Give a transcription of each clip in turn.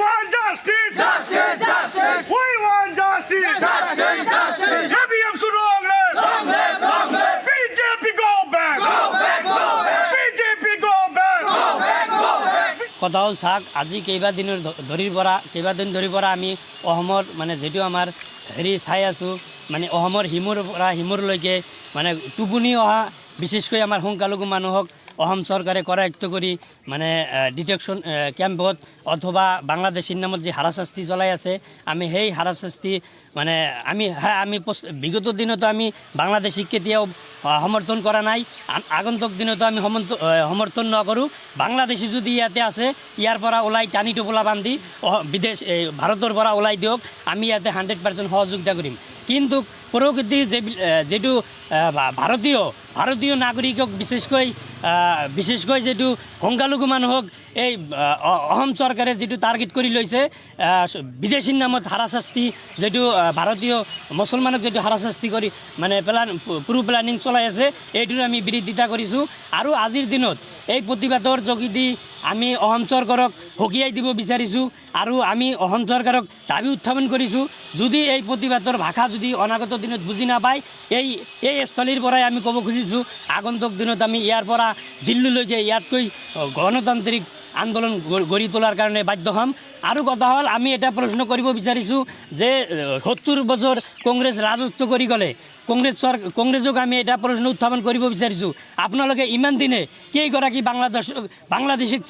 want justice. Justice, justice. We want justice. Justice, justice. ABM should long live. Long live, long live. BJP go back. Go back, go back. BJP go back. Go back, go back. কথা হ'ল চাওক আজি কেইবাদিন ধৰি পৰা আমি অসমৰ মানে যিটো আমাৰ হেৰি চাই আছোঁ মানে অসমৰ হিমুৰ পৰা হিমুৰলৈকে মানে টোপনি অহা বিশেষকৈ আমাৰ সংখ্যালঘু মানুহক অসম চৰকাৰে কৰায়ত্ব কৰি মানে ডিটেকশ্যন কেম্পত অথবা বাংলাদেশীৰ নামত যি হাৰাশাস্তি চলাই আছে আমি সেই হাৰাশাস্তি মানে আমি বিগত দিনতো আমি বাংলাদেশীক কেতিয়াও সমৰ্থন কৰা নাই আগন্তুক দিনতো আমি সমৰ্থন নকৰোঁ বাংলাদেশী যদি ইয়াতে আছে ইয়াৰ পৰা ওলাই টানি টোপোলা বান্ধি বিদেশ ভাৰতৰ পৰা ওলাই দিয়ক আমি ইয়াতে 100% সহযোগিতা কৰিম কিন্তু প্ৰকৃতি যিটো ভাৰতীয় নাগৰিকক বিশেষকৈ যিটো সংখ্যালঘু মানুহক এই অসম চৰকাৰে যিটো টাৰ্গেট কৰি লৈছে বিদেশীৰ নামত হাৰাশাস্তি যিটো ভাৰতীয় মুছলমানক যিটো হাৰাশাস্তি কৰি মানে প্লেনিং চলাই আছে এইটোৰ আমি বিৰোধিতা কৰিছোঁ আৰু আজিৰ দিনত এই প্ৰতিবাদৰ যোগেদি আমি অসম চৰকাৰক সকীয়াই দিব বিচাৰিছোঁ আৰু আমি অসম চৰকাৰক দাবী উত্থাপন কৰিছোঁ যদি এই প্ৰতিবাদৰ ভাষা যদি অনাগত দিনত বুজি নাপায় এই স্থলীৰ পৰাই আমি ক'ব খুজিছোঁ আগন্তুক দিনত আমি ইয়াৰ পৰা দিল্লীলৈকে ইয়াতকৈ গণতান্ত্ৰিক আন্দোলন গঢ়ি তোলাৰ কাৰণে বাধ্য হ'ম আৰু কথা হ'ল আমি এটা প্ৰশ্ন কৰিব বিচাৰিছোঁ যে 70 বছৰ কংগ্ৰেছ ৰাজত্ব কৰি গ'লে কংগ্ৰেছক আমি এটা প্ৰশ্ন উত্থাপন কৰিব বিচাৰিছোঁ আপোনালোকে ইমান দিনে কেইগৰাকী বাংলাদেশীক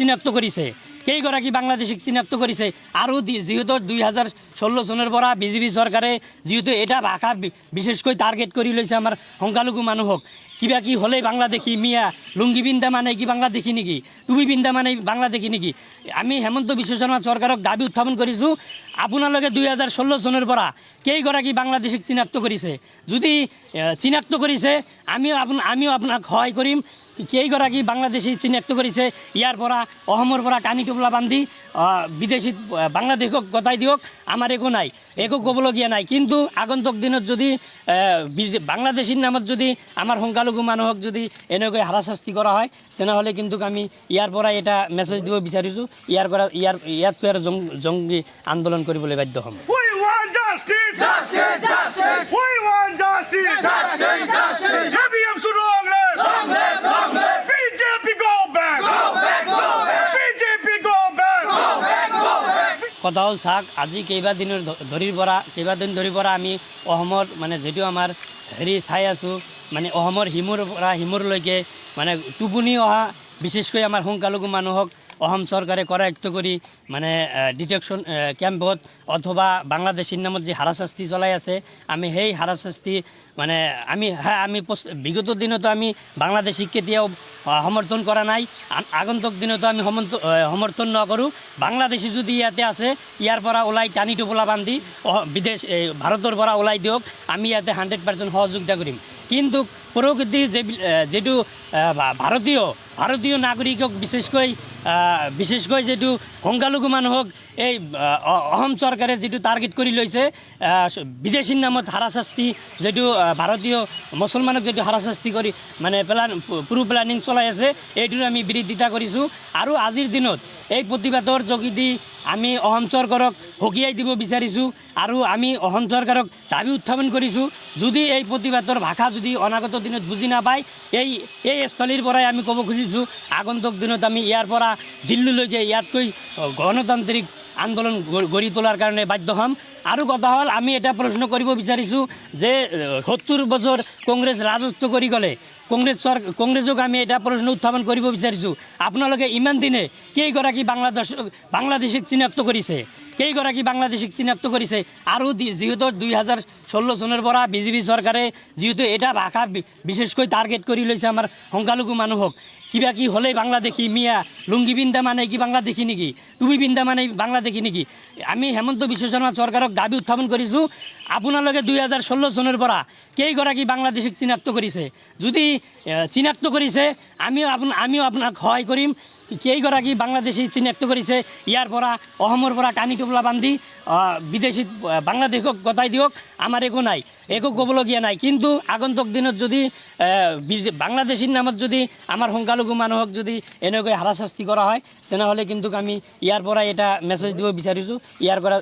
চিনাক্ত কৰিছে আৰু যিহেতু 2016 চনৰ পৰা বিজেপি চৰকাৰে যিহেতু এটা ভাষা বিশেষকৈ টাৰ্গেট কৰি লৈছে আমাৰ সংখ্যালঘু মানুহক কিবা কি হ'লে বাংলাদেশী মিয়া লুংগি পিন্ধা মানে কি বাংলাদেশী নেকি টুপি পিন্ধা মানে বাংলাদেশী নেকি আমি হেমন্ত বিশ্ব শৰ্মা চৰকাৰক দাবী উত্থাপন কৰিছোঁ আপোনালোকে 2016 চনৰ পৰা কেইগৰাকী বাংলাদেশীক চিনাক্ত কৰিছে যদি চিনাক্ত কৰিছে আমিও আপোনাক সহায় কৰিম কেইগৰাকী বাংলাদেশী চিনাক্ত কৰিছে ইয়াৰ পৰা অসমৰ পৰা টানি টোপোলা বান্ধি বিদেশীত বাংলাদেশক গতাই দিয়ক আমাৰ একো নাই একো ক'বলগীয়া নাই কিন্তু আগন্তুক দিনত যদি বাংলাদেশীৰ নামত যদি আমাৰ সংখ্যালঘু মানুহক যদি এনেকৈ হাৰাশাস্তি কৰা হয় তেনেহ'লে কিন্তু আমি ইয়াৰ পৰা এটা মেছেজ দিব বিচাৰিছোঁ ইয়াতকৈ আৰু জংগী আন্দোলন কৰিবলৈ বাধ্য হ'ম We want justice. Justice, justice. We want justice. Justice, justice. ABM should long live. Long live, long live. BJP go back. Go back, go back. BJP go back. Go back, go back. কথা হ'ল চাওক আজি কেইবাদিন ধৰি পৰা আমি অসমৰ মানে যিটো আমাৰ হেৰি চাই আছোঁ মানে অসমৰ হিমুৰ পৰা হিমুৰলৈকে মানে টোপনি অহা বিশেষকৈ আমাৰ সংখ্যালঘু মানুহক অসম চৰকাৰে কৰায়ত্ব কৰি মানে ডিটেকশ্যন কেম্পত অথবা বাংলাদেশীৰ নামত যি হাৰাশাস্তি চলাই আছে আমি সেই হাৰাশাস্তি মানে আমি বিগত দিনতো আমি বাংলাদেশীক কেতিয়াও সমৰ্থন কৰা নাই আগন্তুক দিনতো আমি সমৰ্থন নকৰোঁ বাংলাদেশী যদি ইয়াতে আছে ইয়াৰ পৰা ওলাই টানি টোপোলা বান্ধি বিদেশ ভাৰতৰ পৰা ওলাই দিয়ক আমি ইয়াতে 100% সহযোগিতা কৰিম কিন্তু প্ৰকৃতি যিটো ভাৰতীয় নাগৰিকক বিশেষকৈ যিটো সংখ্যালঘু মানুহক এই অসম চৰকাৰে যিটো টাৰ্গেট কৰি লৈছে বিদেশীৰ নামত হাৰাশাস্তি যিটো ভাৰতীয় মুছলমানক যিটো হাৰাশাস্তি কৰি মানে প্লেনিং চলাই আছে এইটোৰ আমি বিৰোধিতা কৰিছোঁ আৰু আজিৰ দিনত এই প্ৰতিবাদৰ যোগেদি আমি অসম চৰকাৰক সকীয়াই দিব বিচাৰিছোঁ আৰু আমি অসম চৰকাৰক দাবী উত্থাপন কৰিছোঁ যদি এই প্ৰতিবাদৰ ভাষা যদি অনাগত দিনত বুজি নাপায় এই স্থলীৰ পৰাই আমি ক'ব খুজিছোঁ আগন্তুক দিনত আমি ইয়াৰ পৰা দিল্লীলৈকে ইয়াতকৈ গণতান্ত্ৰিক আন্দোলন গঢ়ি তোলাৰ কাৰণে বাধ্য হ'ম আৰু কথা হ'ল আমি এটা প্ৰশ্ন কৰিব বিচাৰিছোঁ যে 70 বছৰ কংগ্ৰেছ ৰাজত্ব কৰি গ'লে কংগ্ৰেছক আমি এটা প্ৰশ্ন উত্থাপন কৰিব বিচাৰিছোঁ আপোনালোকে ইমান দিনে কেইগৰাকী বাংলাদেশীক চিনাক্ত কৰিছে আৰু যিহেতু 2016 চনৰ পৰা বিজেপি চৰকাৰে যিহেতু এটা ভাষা বিশেষকৈ টাৰ্গেট কৰি লৈছে আমাৰ সংখ্যালঘু মানুহক কিবা কি হ'লে বাংলাদেশী মিয়া লুংগি পিন্ধা মানে কি বাংলাদেশী নেকি টুপি পিন্ধা মানে বাংলাদেশী নেকি আমি হেমন্ত বিশ্ব শৰ্মা চৰকাৰক দাবী উত্থাপন কৰিছোঁ আপোনালোকে 2016 চনৰ পৰা কেইগৰাকী বাংলাদেশীক চিনাক্ত কৰিছে যদি চিনাক্ত কৰিছে আমিও আপোনাক সহায় কৰিম কেইগৰাকী বাংলাদেশী চিনাক্ত কৰিছে ইয়াৰ পৰা অসমৰ পৰা টানি টোপোলা বান্ধি বিদেশী বাংলাদেশক গতাই দিয়ক, আমাৰ একো নাই, একো ক'বলগীয়া নাই। কিন্তু আগন্তুক দিনত যদি বাংলাদেশীৰ নামত যদি আমাৰ সংখ্যালঘু মানুহক যদি এনেকৈ হাৰাশাস্তি কৰা হয় তেনেহ'লে কিন্তু আমি ইয়াৰ পৰা এটা মেছেজ দিব বিচাৰিছোঁ, ইয়াৰ পৰা